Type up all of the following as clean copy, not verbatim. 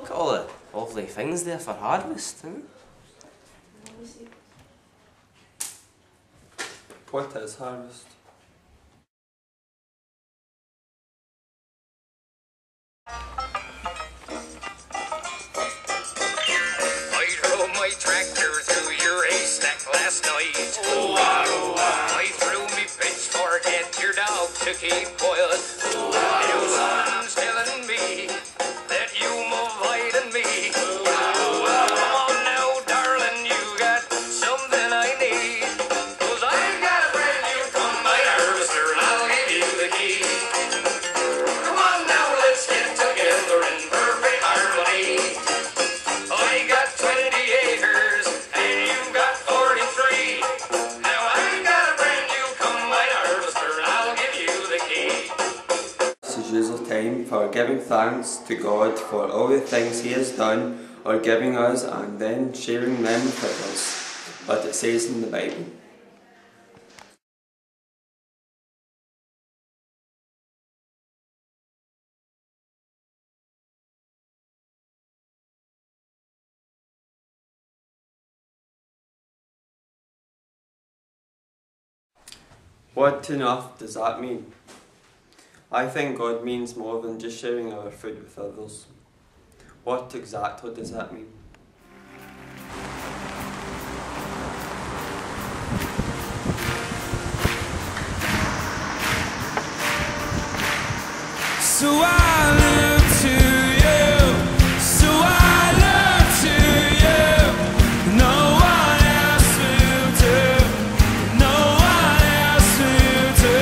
Look at all the lovely things there for harvest. What is harvest? I drove my tractor through your haystack last night. I threw me pitchfork at your dog to keep quiet. Now something's telling me that you avoiding me. Come on now, darling, you got something I need. 'Cause I got a brand new combine harvester and I'll give you the key. Come on now, let's get together in perfect harmony. I got 20 acres and you've got 43. Now I got a brand new combine harvester and I'll give you the key. This is usually time for giving thanks to God for all the things He has done or giving us and then sharing them with others. But it says in the Bible. What enough does that mean? I think God means more than just sharing our food with others. What exactly does that mean? So I look to you, so I look to you. No one else will do, no one else will do.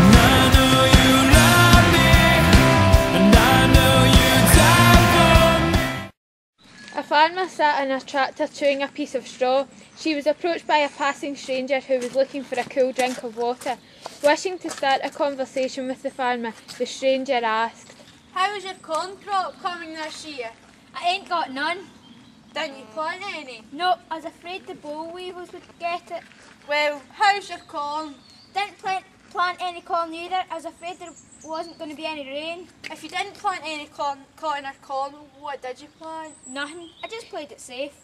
And I know you love me, and I know you die for me. A farmer sat in a tractor chewing a piece of straw. She was approached by a passing stranger who was looking for a cool drink of water. Wishing to start a conversation with the farmer, the stranger asked, "How is your corn crop coming this year?" I ain't got none. Didn't you plant any? No, I was afraid the boll weevils would get it. Well, how's your corn? Didn't plant any corn either. I was afraid there wasn't going to be any rain. If you didn't plant any cotton or corn, what did you plant? Nothing. I just played it safe.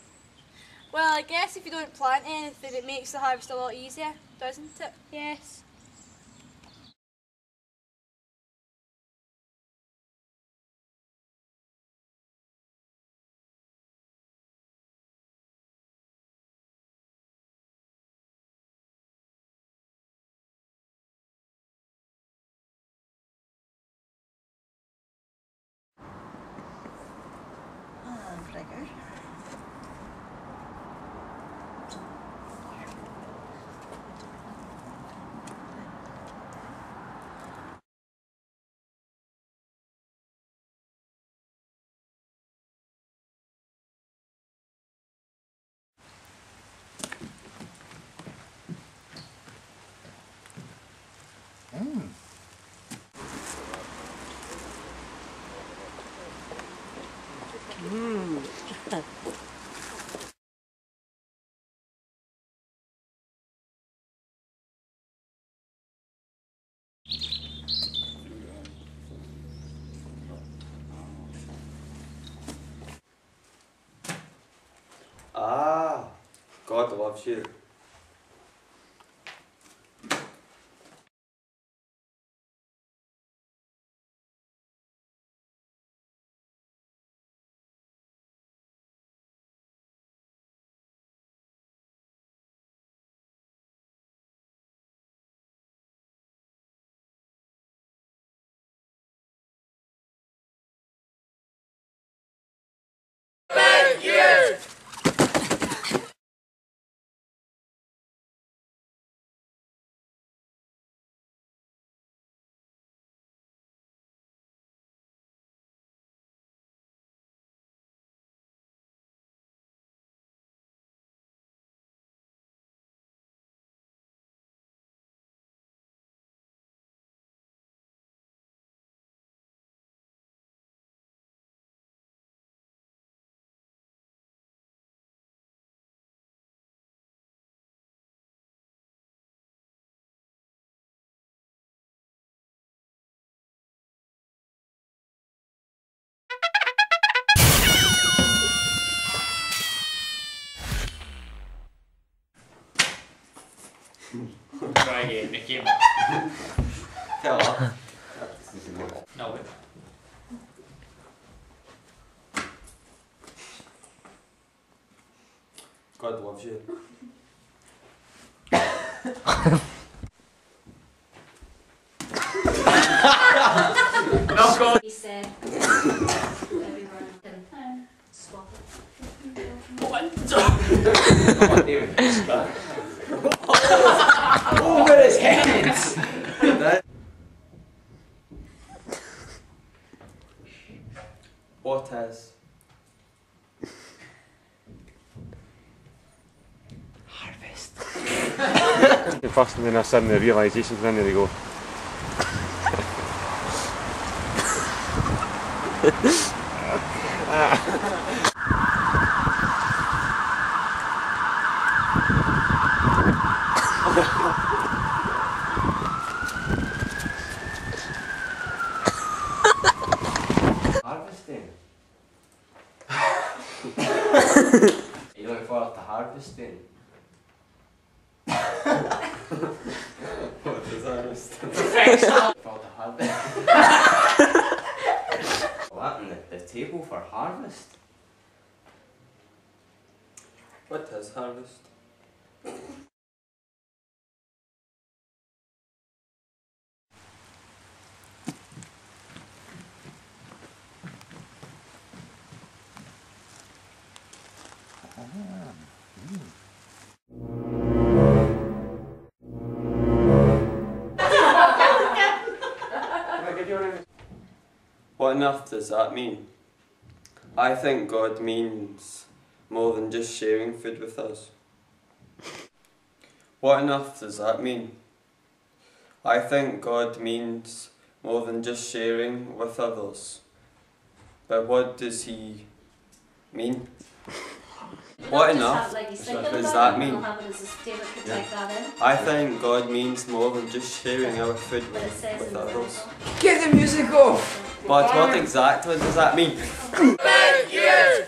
Well, I guess if you don't plant anything, it makes the harvest a lot easier, doesn't it? Yes. Ah, God loves you. Try again, it came up. Tell her. No, wait. God loves you. No, God. He said everyone can swap it. Over his head! What is? First, and then I suddenly realisation, then there you go. Harvesting. Are you looking forward to harvesting? What is harvest? For the harvest. What in the table for harvest? What is harvest? What on earth does that mean? I think God means more than just sharing food with us. What on earth does that mean? I think God means more than just sharing with others. But what does He mean? What on earth does that mean? I think God means more than just sharing our food with others. Get the music off! But what exactly does that mean? Thank you!